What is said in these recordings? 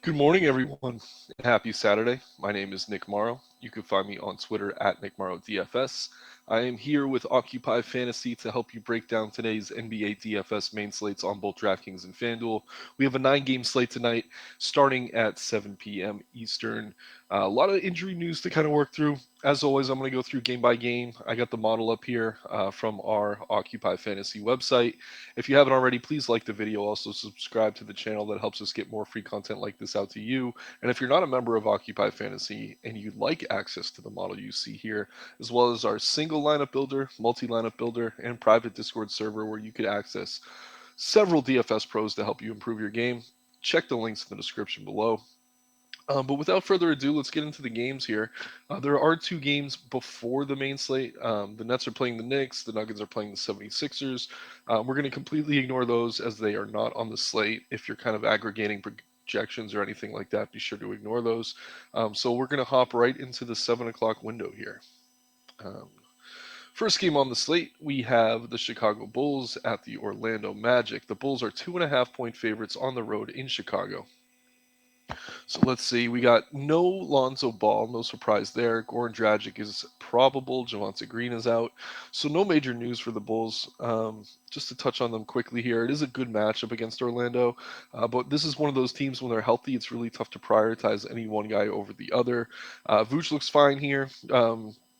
Good morning, everyone. Happy Saturday. My name is Nick Marro. You can find me on Twitter at Nick Marro DFS. I am here with Occupy Fantasy to help you break down today's NBA DFS main slates on both DraftKings and FanDuel. We have a 9-game slate tonight starting at 7 p.m. Eastern. A lot of injury news to kind of work through. As always, I'm going to go through game by game. I got the model up here from our Occupy Fantasy website. If you haven't already, please like the video. Also, subscribe to the channel. That helps us get more free content like this out to you. And if you're not a member of Occupy Fantasy and you'd like access to the model you see here, as well as our single lineup builder, multi lineup builder, and private Discord server where you could access several DFS pros to help you improve your game, check the links in the description below. But without further ado, let's get into the games here. There are two games before the main slate. The Nets are playing the Knicks. The Nuggets are playing the 76ers. We're going to completely ignore those as they are not on the slate. If you're kind of aggregating projections or anything like that, be sure to ignore those. So we're going to hop right into the 7 o'clock window here. Um, First game on the slate, we have the Chicago Bulls at the Orlando Magic. The Bulls are 2.5-point favorites on the road in Chicago. So let's see. We got no Lonzo Ball, no surprise there. Goran Dragic is probable. Javonte Green is out. So no major news for the Bulls. Just to touch on them quickly here, it is a good matchup against Orlando, but this is one of those teams when they're healthy, it's really tough to prioritize any one guy over the other. Vooch looks fine here.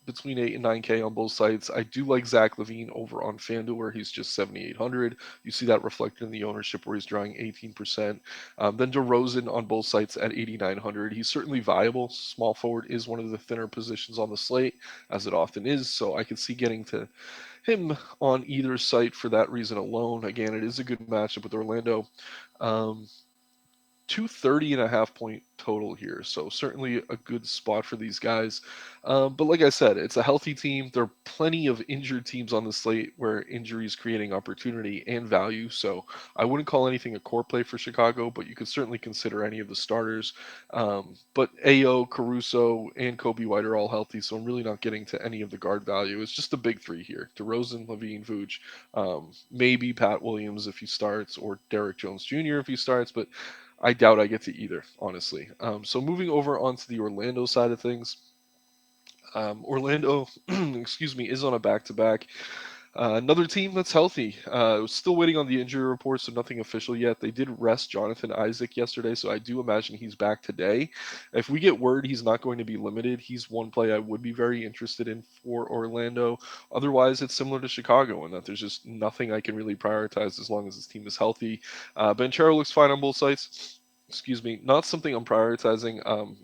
Between 8 and 9K on both sites. I do like Zach LaVine over on FanDuel where he's just 7,800. You see that reflected in the ownership where he's drawing 18%. Then DeRozan on both sites at 8,900. He's certainly viable. Small forward is one of the thinner positions on the slate, as it often is. So I can see getting to him on either site for that reason alone. Again, it is a good matchup with Orlando. Um, 230.5 point total here, so certainly a good spot for these guys. But like I said, it's a healthy team. There are plenty of injured teams on the slate where injuries creating opportunity and value. So I wouldn't call anything a core play for Chicago, but you could certainly consider any of the starters. But Ao, Caruso, and Kobe White are all healthy, so I'm really not getting to any of the guard value. It's just the big three here: DeRozan, LaVine, Vooch, maybe Pat Williams if he starts, or Derrick Jones Jr. if he starts, but I doubt I get to either, honestly. So moving over onto the Orlando side of things, Orlando, excuse me, is on a back-to-back. Another team that's healthy. Still waiting on the injury report, so nothing official yet. They did rest Jonathan Isaac yesterday, so I do imagine he's back today. If we get word he's not going to be limited, he's one play I would be very interested in for Orlando. Otherwise, it's similar to Chicago in that there's just nothing I can really prioritize as long as this team is healthy. Banchero looks fine on both sides. Excuse me, not something I'm prioritizing.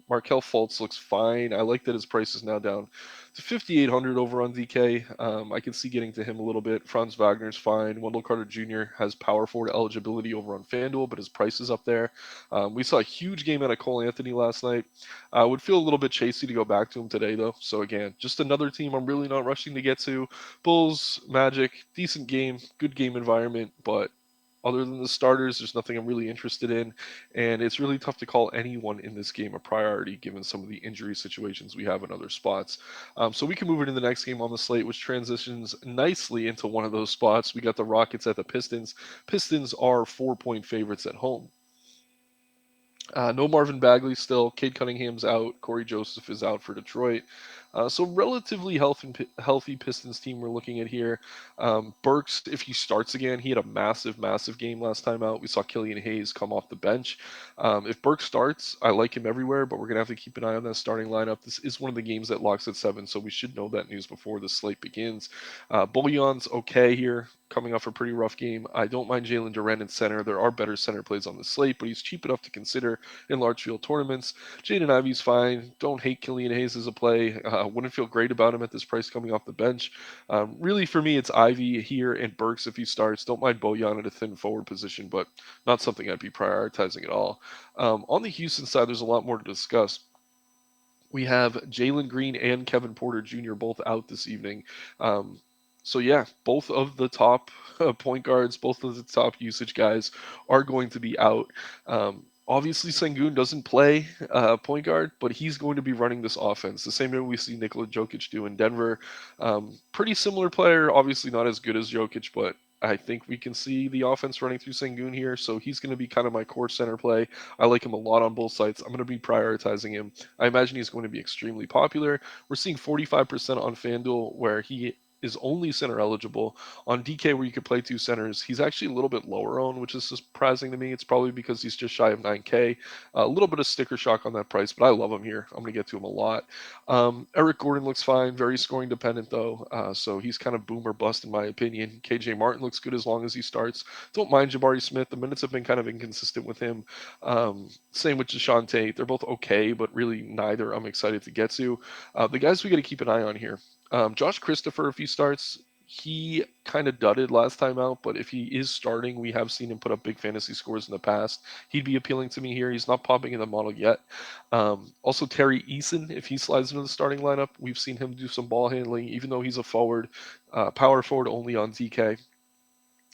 Markel Fultz looks fine. I like that his price is now down to 5,800 over on DK. I can see getting to him a little bit. Franz Wagner's fine. Wendell Carter Jr. has power forward eligibility over on FanDuel, but his price is up there. We saw a huge game out of Cole Anthony last night. I would feel a little bit chasey to go back to him today, though. So again, just another team I'm really not rushing to get to. Bulls, Magic, decent game, good game environment, but other than the starters, there's nothing I'm really interested in, and it's really tough to call anyone in this game a priority given some of the injury situations we have in other spots. So we can move into the next game on the slate, which transitions nicely into one of those spots. We got the Rockets at the Pistons. Pistons are 4-point favorites at home. No Marvin Bagley still. Cade Cunningham's out. Corey Joseph is out for Detroit. So relatively healthy Pistons team we're looking at here. Burks, if he starts again, he had a massive game last time out. We saw Killian Hayes come off the bench. If Burks starts, I like him everywhere, but we're going to have to keep an eye on that starting lineup. This is one of the games that locks at 7, so we should know that news before the slate begins. Bullion's okay here, coming off a pretty rough game. I don't mind Jalen Duren in center. There are better center plays on the slate, but he's cheap enough to consider in large field tournaments. Jaden Ivey's fine. Don't hate Killian Hayes as a play. Wouldn't feel great about him at this price coming off the bench. Really, for me, it's Ivey here and Burks if he starts. Don't mind Bojan at a thin forward position, but not something I'd be prioritizing at all. On the Houston side, there's a lot more to discuss. We have Jalen Green and Kevin Porter Jr. both out this evening. So yeah, both of the top point guards, both of the top usage guys are going to be out. Obviously, Sengun doesn't play point guard, but he's going to be running this offense the same way we see Nikola Jokic do in Denver. Pretty similar player, obviously not as good as Jokic, but I think we can see the offense running through Sengun here, so he's going to be kind of my core center play. I like him a lot on both sides. I'm going to be prioritizing him. I imagine he's going to be extremely popular. We're seeing 45% on FanDuel, where he is only center eligible. On DK, where you could play two centers, he's actually a little bit lower owned, which is surprising to me. It's probably because he's just shy of 9K. A little bit of sticker shock on that price, but I love him here. I'm going to get to him a lot. Eric Gordon looks fine, very scoring dependent though, so he's kind of boom or bust in my opinion. KJ Martin looks good as long as he starts. Don't mind Jabari Smith. The minutes have been kind of inconsistent with him. Same with Deshaun Tate. They're both okay, but really neither I'm excited to get to. The guys we got to keep an eye on here. Josh Christopher, if he starts, he kind of dudded last time out, but if he is starting, we have seen him put up big fantasy scores in the past. He'd be appealing to me here. He's not popping in the model yet. Also, Terry Eason, if he slides into the starting lineup, we've seen him do some ball handling, even though he's a forward, power forward only on DK.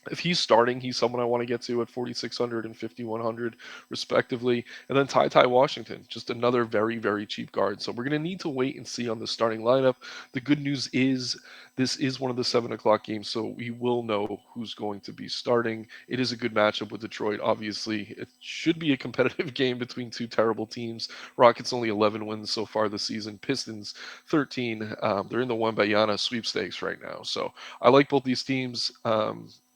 If he's starting, he's someone I want to get to at 4,600 and 5,100 respectively. And then Ty Washington, just another very, very cheap guard. So we're going to need to wait and see on the starting lineup. The good news is this is one of the 7 o'clock games, so we will know who's going to be starting. It is a good matchup with Detroit, obviously. It should be a competitive game between two terrible teams. Rockets only 11 wins so far this season. Pistons 13. They're in the Wembanyama sweepstakes right now. So I like both these teams.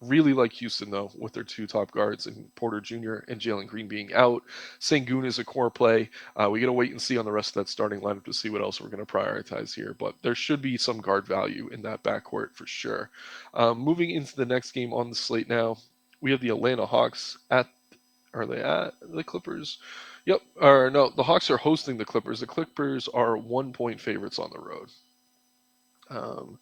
Really like Houston, though, with their two top guards and Porter Jr. and Jalen Green being out. Sengun is a core play. We got to wait and see on the rest of that starting lineup to see what else we're going to prioritize here. But there should be some guard value in that backcourt for sure. Moving into the next game on the slate now, we have the Atlanta Hawks at. Are they at the Clippers? Yep. Or no, the Hawks are hosting the Clippers. The Clippers are 1 point favorites on the road. Um,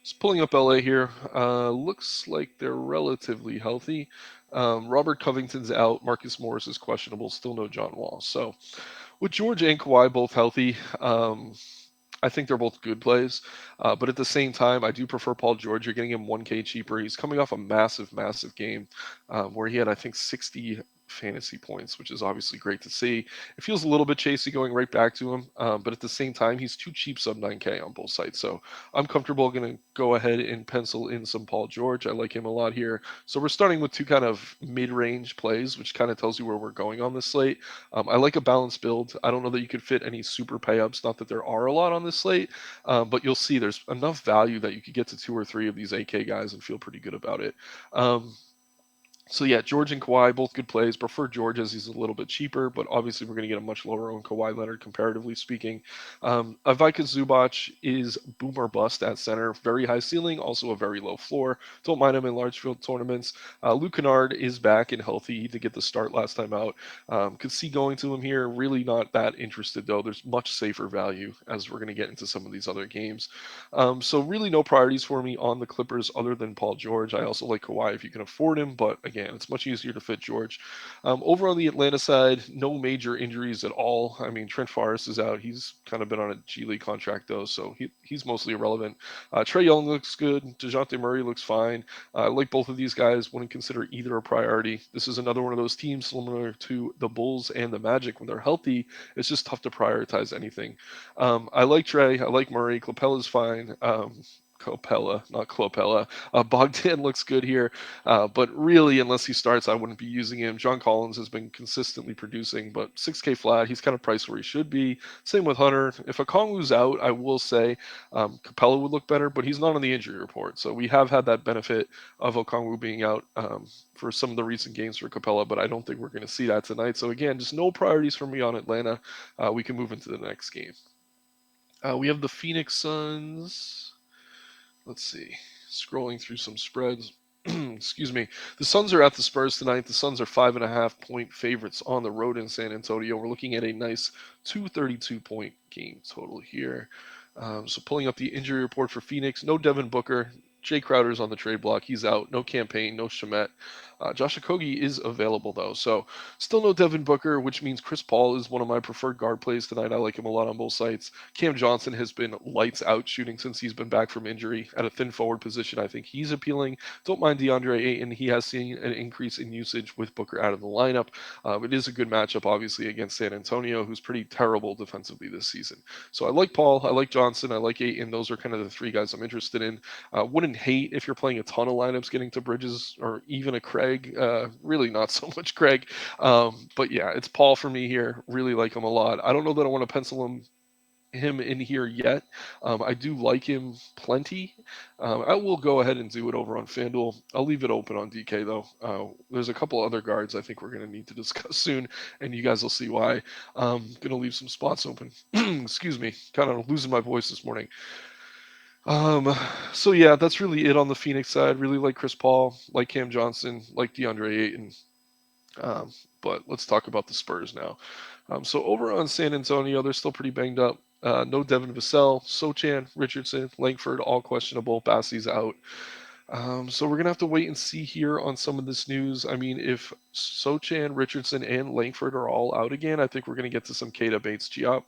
Just pulling up LA here. Looks like they're relatively healthy. Robert Covington's out. Marcus Morris is questionable. Still no John Wall. So with George and Kawhi both healthy, I think they're both good plays. But at the same time, I do prefer Paul George. You're getting him 1K cheaper. He's coming off a massive, massive game where he had, I think, 60 fantasy points, which is obviously great to see. It feels a little bit chasey going right back to him, but at the same time, he's too cheap sub 9K on both sides. So I'm comfortable going to go ahead and pencil in some Paul George. I like him a lot here. So we're starting with two kind of mid-range plays, which kind of tells you where we're going on this slate. I like a balanced build. I don't know that you could fit any super pay-ups, not that there are a lot on this slate, but you'll see there's enough value that you could get to 2 or 3 of these AK guys and feel pretty good about it. So yeah, George and Kawhi, both good plays. Prefer George as he's a little bit cheaper, but obviously we're going to get a much lower on Kawhi Leonard comparatively speaking. Ivica Zubac is boom or bust at center. Very high ceiling, also a very low floor. Don't mind him in large field tournaments. Luke Kennard is back and healthy. He did get the start last time out. Could see going to him here. Really not that interested though. There's much safer value as we're going to get into some of these other games. So really no priorities for me on the Clippers other than Paul George. I also like Kawhi if you can afford him, but again, it's much easier to fit George. Over on the Atlanta side, no major injuries at all. I mean, Trent Forrest is out. He's kind of been on a G League contract though, so he's mostly irrelevant. Trae Young looks good. DeJounte Murray looks fine. I like both of these guys. Wouldn't consider either a priority. This is another one of those teams similar to the Bulls and the Magic when they're healthy. It's just tough to prioritize anything. I like Trey. I like Murray. Clapella's fine. Copella, not Clopella. Bogdan looks good here, but really, unless he starts, I wouldn't be using him. John Collins has been consistently producing, but 6K flat, he's kind of priced where he should be. Same with Hunter. If Okongwu's out, I will say Capella would look better, but he's not on the injury report, so we have had that benefit of Okongwu being out for some of the recent games for Capella, but I don't think we're going to see that tonight. So again, just no priorities for me on Atlanta. We can move into the next game. We have the Phoenix Suns. Let's see. Scrolling through some spreads. Excuse me. The Suns are at the Spurs tonight. The Suns are 5.5 point favorites on the road in San Antonio. We're looking at a nice 232 point game total here. So pulling up the injury report for Phoenix. No Devin Booker. Jay Crowder's on the trade block. He's out. No Campaign. No Shamet. Josh Okogie is available though, so still no Devin Booker, which means Chris Paul is one of my preferred guard plays tonight. I like him a lot on both sides. Cam Johnson has been lights out shooting since he's been back from injury at a thin forward position. I think he's appealing. Don't mind DeAndre Ayton. He has seen an increase in usage with Booker out of the lineup. It is a good matchup, obviously, against San Antonio, who's pretty terrible defensively this season. So I like Paul, I like Johnson, I like Ayton. Those are kind of the three guys I'm interested in. Wouldn't hate if you're playing a ton of lineups getting to Bridges or even a Craig. Really not so much Craig. But yeah, it's Paul for me here. Really like him a lot. I don't know that I want to pencil him in here yet. I do like him plenty. I will go ahead and do it over on FanDuel. I'll leave it open on DK though. There's a couple other guards I think we're going to need to discuss soon, and you guys will see why. Going to leave some spots open. Excuse me, kind of losing my voice this morning. Um, so yeah, that's really it on the Phoenix side. Really like Chris Paul, like Cam Johnson, like DeAndre Ayton. Um, but let's talk about the Spurs now. So over on San Antonio, they're still pretty banged up. No Devin Vassell, Sochan, Richardson, Langford, all questionable. Bassey's out. So we're gonna have to wait and see here on some of this news. I mean, if Sochan, Richardson, and Langford are all out again, I think we're gonna get to some Keita Bates Giop.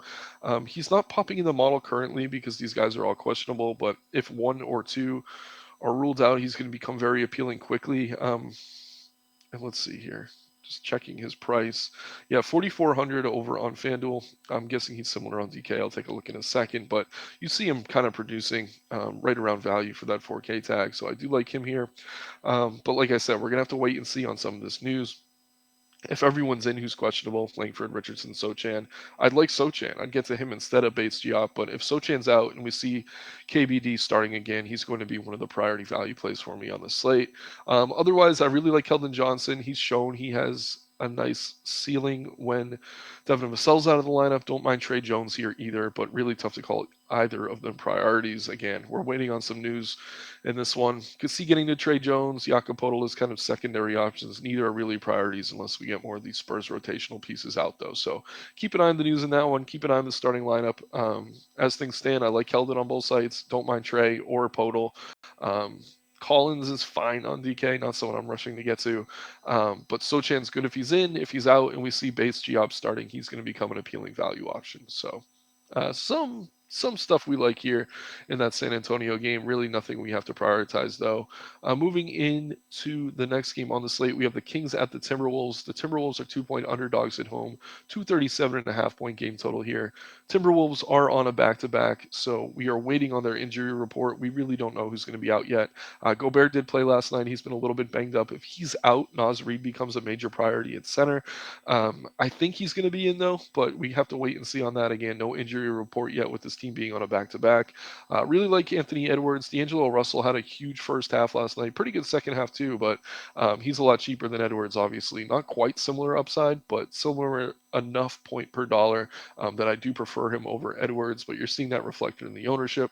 He's not popping in the model currently because these guys are all questionable. But if one or two are ruled out, he's going to become very appealing quickly. And let's see here. Just checking his price. Yeah, 4,400 over on FanDuel. I'm guessing he's similar on DK. I'll take a look in a second, but you see him kind of producing right around value for that 4K tag. So I do like him here. But like I said, we're gonna have to wait and see on some of this news. If everyone's in who's questionable, Langford, Richardson, Sochan, I'd like Sochan. I'd get to him instead of Bates Diop. But if Sochan's out and we see KBD starting again, he's going to be one of the priority value plays for me on the slate. Otherwise, I really like Keldon Johnson. He's shown he has a nice ceiling when Devin Vassell's out of the lineup. Don't mind Trey Jones here either, but really tough to call either of them priorities. Again, we're waiting on some news in this one. Could see getting to Trey Jones, Jakob Poeltl as kind of secondary options. Neither are really priorities unless we get more of these Spurs rotational pieces out, though. So keep an eye on the news in that one. Keep an eye on the starting lineup. As things stand, I like Keldon on both sides. Don't mind Trey or Poeltl. Um, Collins is fine on DK, not someone I'm rushing to get to. But Sochan's good if he's in. If he's out and we see Bates Giop starting, he's going to become an appealing value option. So some stuff we like here in that San Antonio game. Really nothing we have to prioritize though. Moving into the next game on the slate, we have the Kings at the Timberwolves. The Timberwolves are 2-point underdogs at home, 237.5 point game total here. Timberwolves are on a back-to-back, so we are waiting on their injury report. We really don't know who's going to be out yet. Gobert did play last night. He's been a little bit banged up. If he's out, Naz Reid becomes a major priority at center. I think he's going to be in though, but we have to wait and see on that again. No injury report yet with this team being on a back-to-back. Really like Anthony Edwards. D'Angelo Russell had a huge first half last night. Pretty good second half too, but he's a lot cheaper than Edwards, obviously. Not quite similar upside, but similar enough point per dollar that I do prefer him over Edwards, but you're seeing that reflected in the ownership.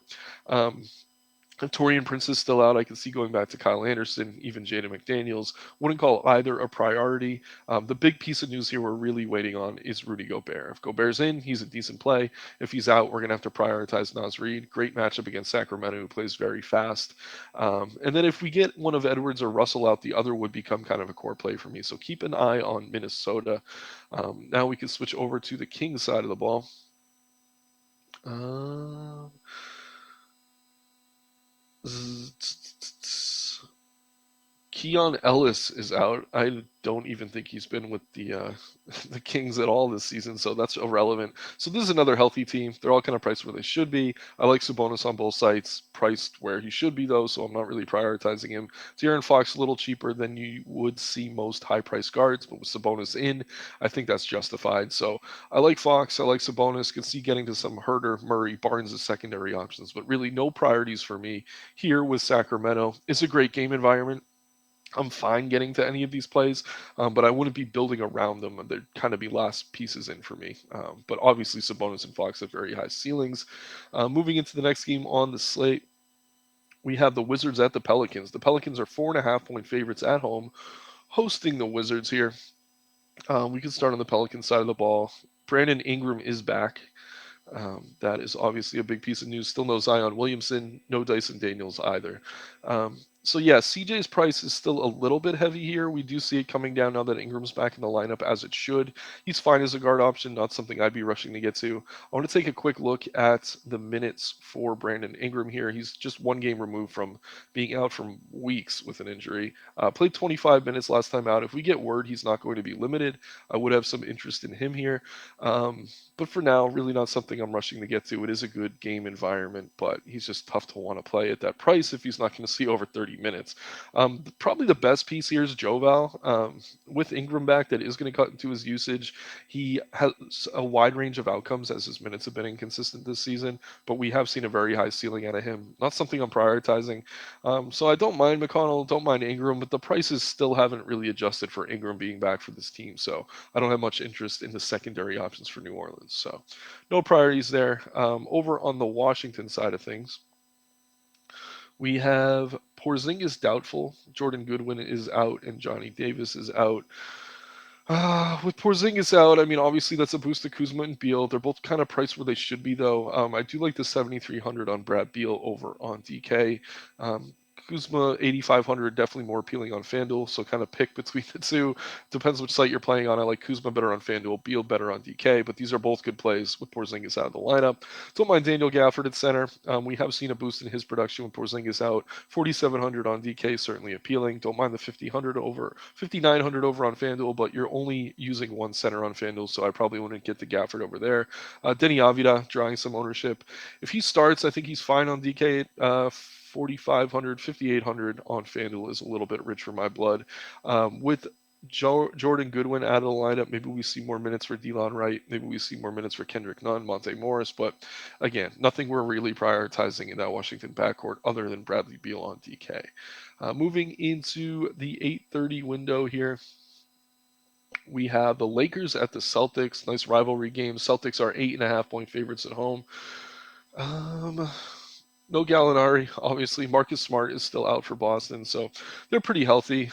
If Torian Prince is still out, I can see going back to Kyle Anderson, even Jaden McDaniels. Wouldn't call either a priority. The big piece of news here we're really waiting on is Rudy Gobert. If Gobert's in, he's a decent play. If he's out, we're going to have to prioritize Naz Reid. Great matchup against Sacramento, who plays very fast. And then if we get one of Edwards or Russell out, the other would become kind of a core play for me. So keep an eye on Minnesota. Now we can switch over to the Kings side of the ball. Uh, Keon Ellis is out. I don't even think he's been with the the Kings at all this season, so that's irrelevant. So this is another healthy team. They're all kind of priced where they should be. I like Sabonis on both sides, priced where he should be though, so I'm not really prioritizing him. De'Aaron Fox a little cheaper than you would see most high-priced guards, but with Sabonis in, I think that's justified. So I like Fox. I like Sabonis. Can see getting to some Herter, Murray, Barnes as secondary options, but really no priorities for me here with Sacramento. It's a great game environment. I'm fine getting to any of these plays, but I wouldn't be building around them. They'd kind of be last pieces in for me. But obviously, Sabonis and Fox have very high ceilings. Moving into the next game on the slate, we have the Wizards at the Pelicans. The Pelicans are 4.5 point favorites at home, hosting the Wizards here. We can start on the Pelican side of the ball. Brandon Ingram is back. That is obviously a big piece of news. Still no Zion Williamson, no Dyson Daniels either. So yeah, CJ's price is still a little bit heavy here. We do see it coming down now that Ingram's back in the lineup as it should. He's fine as a guard option, not something I'd be rushing to get to. I want to take a quick look at the minutes for Brandon Ingram here. He's just one game removed from being out from weeks with an injury. Played 25 minutes last time out. If we get word he's not going to be limited, I would have some interest in him here. But for now, really not something I'm rushing to get to. It is a good game environment, but he's just tough to want to play at that price if he's not going to see over 30 minutes. Probably the best piece here is Joval. With Ingram back, that is going to cut into his usage. He has a wide range of outcomes as his minutes have been inconsistent this season, but we have seen a very high ceiling out of him. Not something I'm prioritizing. So I don't mind McConnell, don't mind Ingram, but the prices still haven't really adjusted for Ingram being back for this team. So I don't have much interest in the secondary options for New Orleans. So no priorities there. Over on the Washington side of things, we have Porzingis doubtful, Jordan Goodwin is out, and Johnny Davis is out. With Porzingis out, I mean, obviously that's a boost to Kuzma and Beal. They're both kind of priced where they should be, though. I do like the 7,300 on Brad Beal over on DK. Um, Kuzma 8,500 definitely more appealing on FanDuel, so kind of pick between the two. Depends which site you're playing on. I like Kuzma better on FanDuel, Beal better on DK, but these are both good plays with Porzingis out of the lineup. Don't mind Daniel Gafford at center. We have seen a boost in his production with Porzingis out. 4,700 on DK certainly appealing. Don't mind the 5,000 over, 5,900 over on FanDuel, but you're only using one center on FanDuel, so I probably wouldn't get the Gafford over there. Denny Avila drawing some ownership. If he starts, I think he's fine on DK. 4,500, 5,800 on FanDuel is a little bit rich for my blood. With Jordan Goodwin out of the lineup, maybe we see more minutes for Delon Wright. Maybe we see more minutes for Kendrick Nunn, Monte Morris. But again, nothing we're really prioritizing in that Washington backcourt other than Bradley Beal on DK. Moving into the 8:30 window here, we have the Lakers at the Celtics. Nice rivalry game. Celtics are 8.5-point favorites at home. Um, no Gallinari, obviously. Marcus Smart is still out for Boston, so they're pretty healthy.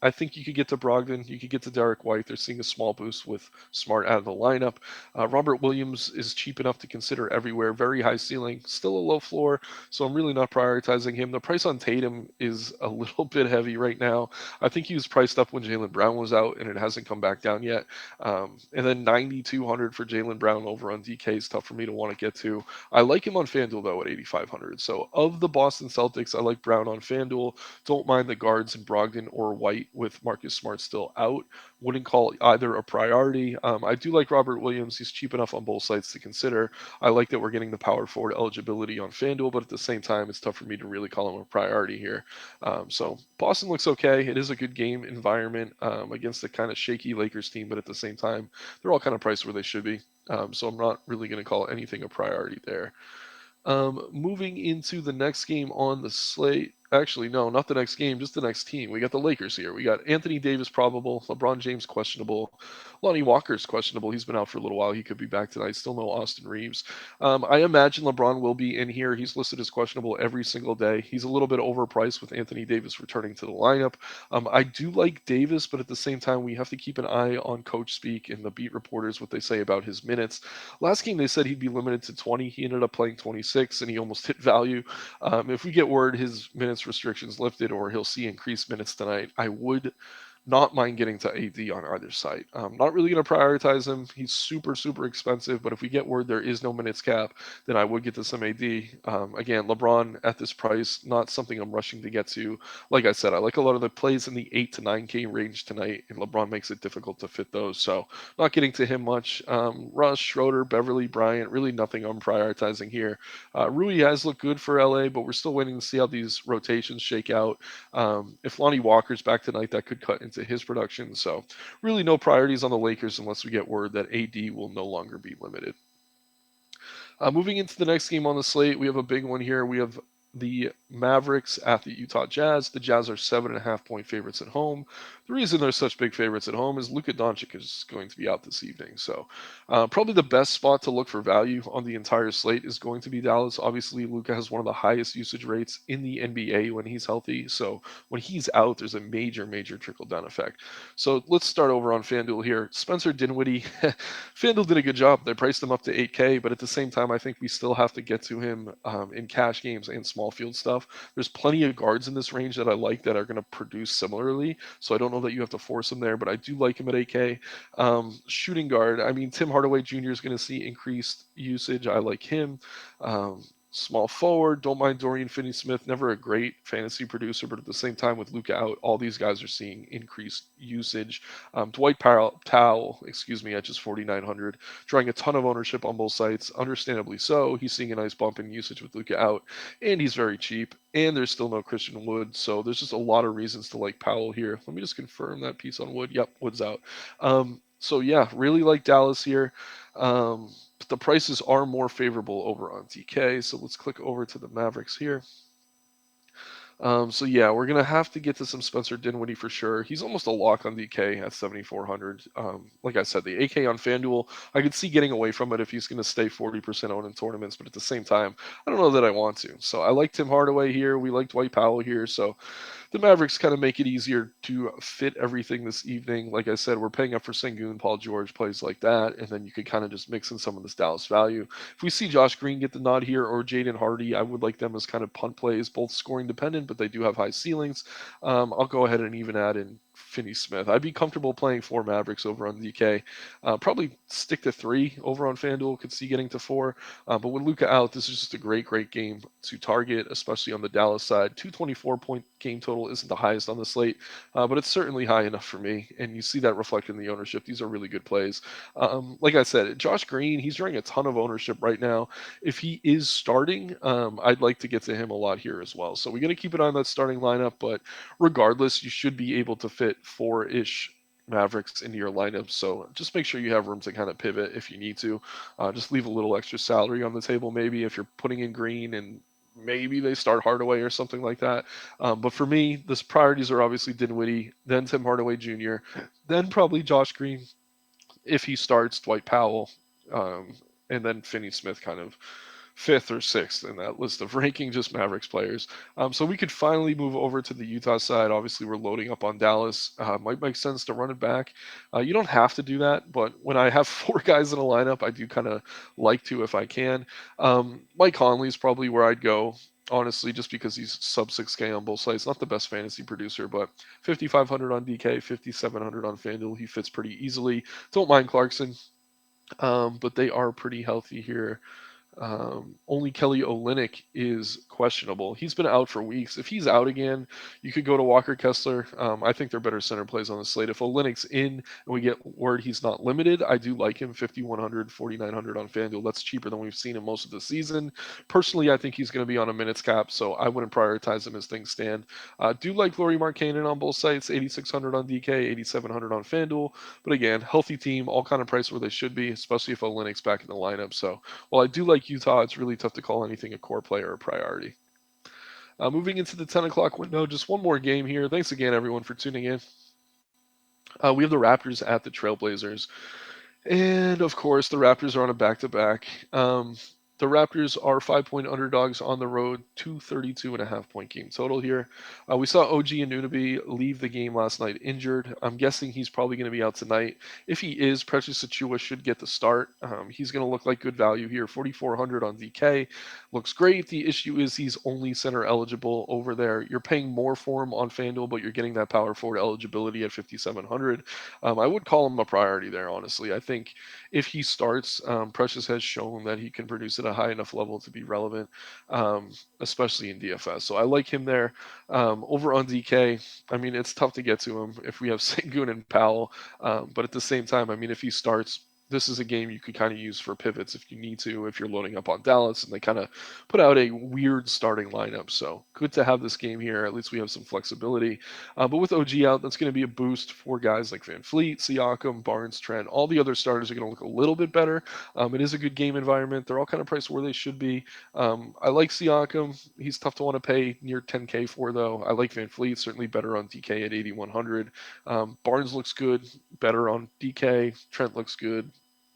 I think you could get to Brogdon. You could get to Derek White. They're seeing a small boost with Smart out of the lineup. Robert Williams is cheap enough to consider everywhere. Very high ceiling, still a low floor, so I'm really not prioritizing him. The price on Tatum is a little bit heavy right now. I think he was priced up when Jaylen Brown was out, and it hasn't come back down yet. And then 9,200 for Jaylen Brown over on DK is tough for me to want to get to. I like him on FanDuel, though, at 8,500. So of the Boston Celtics, I like Brown on FanDuel. Don't mind the guards in Brogdon or White with Marcus Smart still out. Wouldn't call either a priority. I do like Robert Williams. He's cheap enough on both sides to consider. I like that we're getting the power forward eligibility on FanDuel, but at the same time, it's tough for me to really call him a priority here. So Boston looks okay. It is a good game environment against a kind of shaky Lakers team, but at the same time, they're all kind of priced where they should be. So I'm not really going to call anything a priority there. Moving into the next game on the slate. Actually, no, not the next game, just the next team. We got the Lakers here. We got Anthony Davis probable, LeBron James questionable, Lonnie Walker's questionable. He's been out for a little while. He could be back tonight. Still no Austin Reeves. I imagine LeBron will be in here. He's listed as questionable every single day. He's a little bit overpriced with Anthony Davis returning to the lineup. I do like Davis, but at the same time, we have to keep an eye on coach speak and the beat reporters, what they say about his minutes. Last game, they said he'd be limited to 20. He ended up playing 26, and he almost hit value. If we get word his minutes restrictions lifted or he'll see increased minutes tonight, I would not mind getting to AD on either side. Not really going to prioritize him. He's super, super expensive, but if we get word there is no minutes cap, then I would get to some AD. Again, LeBron at this price, not something I'm rushing to get to. Like I said, I like a lot of the plays in the 8 to 9K range tonight, and LeBron makes it difficult to fit those. So not getting to him much. Russ, Schroeder, Beverly, Bryant, really nothing I'm prioritizing here. Rui has looked good for LA, but we're still waiting to see how these rotations shake out. If Lonnie Walker's back tonight, that could cut into his production. So really no priorities on the Lakers unless we get word that AD will no longer be limited. Moving into the next game on the slate, we have a big one here. We have the Mavericks at the Utah Jazz. The Jazz are 7.5-point favorites at home. The reason they're such big favorites at home is Luka Doncic is going to be out this evening. So probably the best spot to look for value on the entire slate is going to be Dallas. Obviously, Luka has one of the highest usage rates in the NBA when he's healthy. So when he's out, there's a major, major trickle-down effect. So let's start over on FanDuel here. Spencer Dinwiddie, FanDuel did a good job. They priced him up to 8K, but at the same time, I think we still have to get to him in cash games and small field stuff. stuff. There's plenty of guards in this range that I like that are going to produce similarly. So I don't know that you have to force him there, but I do like him at 8K. Shooting guard, I mean, Tim Hardaway Jr. is going to see increased usage. I like him. Small forward, don't mind Dorian Finney-Smith. Never a great fantasy producer, but at the same time, with Luka out, all these guys are seeing increased usage. Dwight Powell, excuse me, at just 4,900, drawing a ton of ownership on both sites. Understandably so. He's seeing a nice bump in usage with Luka out, and he's very cheap. And there's still no Christian Wood, so there's just a lot of reasons to like Powell here. Let me just confirm that piece on Wood. Yep, Wood's out. So yeah, really like Dallas here. But the prices are more favorable over on DK. So let's click over to the Mavericks here. So yeah, we're gonna have to get to some Spencer Dinwiddie for sure. He's almost a lock on DK at 7,400. Like I said, the AK on FanDuel, I could see getting away from it if he's gonna stay 40% owned in tournaments, but at the same time, I don't know that I want to. So I like Tim Hardaway here. We like Dwight Powell here. So the Mavericks kind of make it easier to fit everything this evening. Like I said, we're paying up for Sengun, Paul George, plays like that, and then you could kind of just mix in some of this Dallas value. If we see Josh Green get the nod here or Jaden Hardy, I would like them as kind of punt plays, both scoring dependent, but they do have high ceilings. I'll go ahead and even add in Finney Smith. I'd be comfortable playing 4 Mavericks over on DK. Probably stick to 3 over on FanDuel. Could see getting to 4. But with Luka out, this is just a great game to target, especially on the Dallas side. 224-point game total isn't the highest on the slate, but it's certainly high enough for me. And you see that reflected in the ownership. These are really good plays. Like I said, Josh Green, he's drawing a ton of ownership right now. If he is starting, I'd like to get to him a lot here as well. So we got to keep an eye on that starting lineup. But regardless, you should be able to fit 4-ish Mavericks into your lineup. So just make sure you have room to kind of pivot if you need to. Just leave a little extra salary on the table, maybe if you're putting in Green and maybe they start Hardaway or something like that. But for me, the priorities are obviously Dinwiddie, then Tim Hardaway Jr., then probably Josh Green if he starts, Dwight Powell, and then Finney Smith kind of fifth or sixth in that list of ranking just Mavericks players. So we could finally move over to the Utah side. Obviously, we're loading up on Dallas. Might make sense to run it back. You don't have to do that, but when I have 4 guys in a lineup, I do kind of like to if I can. Mike Conley is probably where I'd go. Honestly, just because he's sub 6K on both sides, not the best fantasy producer, but 5,500 on DK, 5,700 on FanDuel, he fits pretty easily. Don't mind Clarkson, but they are pretty healthy here. Only Kelly Olynyk is questionable. He's been out for weeks. If he's out again, you could go to Walker Kessler. I think they're better center plays on the slate. If Olynyk's in and we get word he's not limited, I do like him. 5,100, 4,900 on FanDuel. That's cheaper than we've seen him most of the season. Personally, I think he's going to be on a minutes cap, so I wouldn't prioritize him as things stand. Do like Lauri Markkanen on both sites. 8,600 on DK, 8,700 on FanDuel. But again, healthy team, all kind of price where they should be, especially if Olynyk's back in the lineup. So while I do like Utah, it's really tough to call anything a core player or priority. Moving into the 10 o'clock window, just one more game here. Thanks again, everyone, for tuning in. We have the Raptors at the Trailblazers. And of course, the Raptors are on a back to back. The Raptors are 5-point underdogs on the road, 232.5-point game total here. We saw OG Anunoby leave the game last night injured. I'm guessing he's probably going to be out tonight. If he is, Precious Achiuwa should get the start. He's going to look like good value here. 4,400 on DK. Looks great. The issue is he's only center eligible over there. You're paying more for him on FanDuel, but you're getting that power forward eligibility at 5,700. I would call him a priority there, honestly. I think if he starts, Precious has shown that he can produce at a high enough level to be relevant, especially in DFS. So I like him there. Over on DK, I mean, it's tough to get to him if we have Sengun and Powell. But at the same time, I mean, if he starts, this is a game you could kind of use for pivots if you need to, if you're loading up on Dallas and they kind of put out a weird starting lineup. So good to have this game here. At least we have some flexibility. But with OG out, that's going to be a boost for guys like Van Fleet, Siakam, Barnes, Trent. All the other starters are going to look a little bit better. It is a good game environment. They're all kind of priced where they should be. I like Siakam. He's tough to want to pay near 10K for, though. I like Van Fleet, certainly better on DK at 8,100. Barnes looks good, better on DK. Trent looks good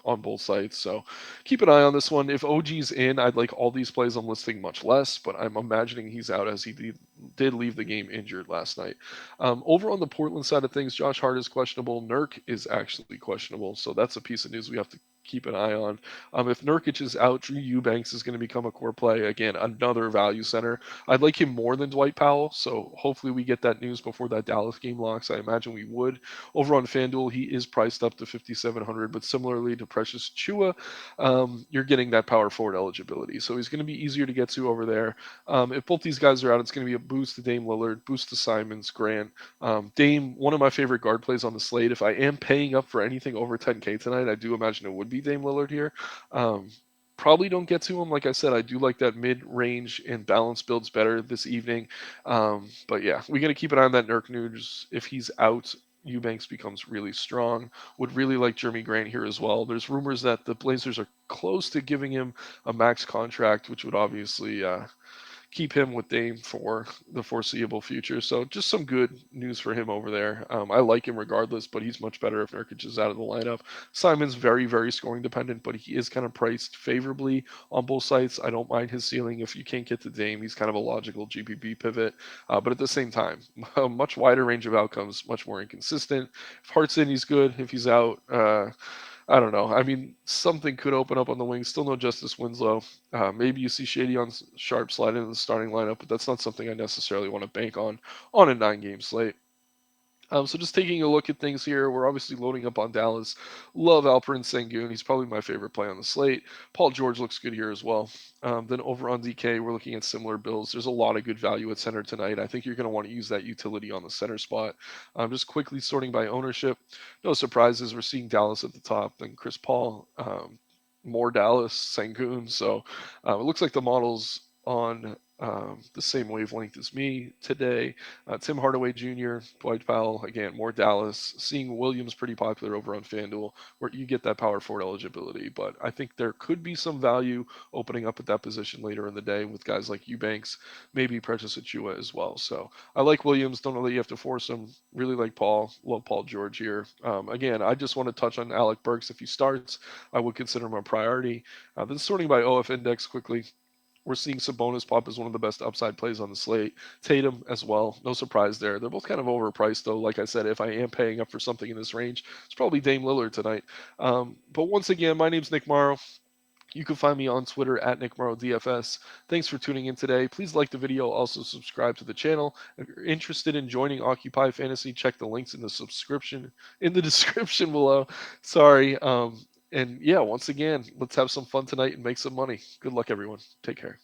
on both sites. So keep an eye on this one. If OG's in, I'd like all these plays I'm listing much less, but I'm imagining he's out as he did leave the game injured last night. Over on the Portland side of things, Josh Hart is questionable. Nurk is actually questionable. So that's a piece of news we have to keep an eye on. If Nurkic is out, Drew Eubanks is going to become a core play. Again, another value center. I'd like him more than Dwight Powell, so hopefully we get that news before that Dallas game locks. I imagine we would. Over on FanDuel, he is priced up to 5,700, but similarly to Precious Chua, you're getting that power forward eligibility. So he's going to be easier to get to over there. If both these guys are out, it's going to be a boost to Dame Lillard, boost to Simons, Grant. Dame, one of my favorite guard plays on the slate. If I am paying up for anything over 10K tonight, I do imagine it would be Dame Lillard here. Um, Probably don't get to him. Like I said, I do like that mid-range and balance builds better this evening. But yeah, we got to keep an eye on that Nurk news. If he's out, Eubanks becomes really strong. Would really like Jeremy Grant here as well. There's rumors that the Blazers are close to giving him a max contract, which would obviously keep him with Dame for the foreseeable future. So just some good news for him over there. I like him regardless, but he's much better if Nurkic is out of the lineup. Simon's very, very scoring dependent, but he is kind of priced favorably on both sides. I don't mind his ceiling. If you can't get to Dame, he's kind of a logical GPP pivot. But at the same time, a much wider range of outcomes, much more inconsistent. If Hart's in, he's good. If he's out, I don't know. I mean, something could open up on the wing. Still no Justice Winslow. Maybe you see Shady on Sharp slide into the starting lineup, but that's not something I necessarily want to bank on a 9-game slate. So just taking a look at things here, we're obviously loading up on Dallas. Love Alperen Sengun. He's probably my favorite play on the slate. Paul George looks good here as well. Then over on DK, we're looking at similar builds. There's a lot of good value at center tonight. I think you're going to want to use that utility on the center spot. Just quickly sorting by ownership. No surprises. We're seeing Dallas at the top, then Chris Paul, more Dallas, Sengun. So it looks like the model's on the same wavelength as me today. Tim Hardaway Jr., Dwight Powell, again, more Dallas. Seeing Williams pretty popular over on FanDuel, where you get that power forward eligibility. But I think there could be some value opening up at that position later in the day with guys like Eubanks, maybe Precious Achua as well. So I like Williams. Don't know that you have to force him. Really like Paul. Love Paul George here. Again, I just want to touch on Alec Burks. If he starts, I would consider him a priority. Then sorting by OF index quickly. We're seeing Sabonis pop as one of the best upside plays on the slate. Tatum as well. No surprise there. They're both kind of overpriced, though. Like I said, if I am paying up for something in this range, it's probably Dame Lillard tonight. But once again, my name's Nick Marro. You can find me on Twitter at Nick Marro DFS. Thanks for tuning in today. Please like the video. Also subscribe to the channel. If you're interested in joining Occupy Fantasy, check the links in the description below. Sorry. And yeah, once again, let's have some fun tonight and make some money. Good luck, everyone. Take care.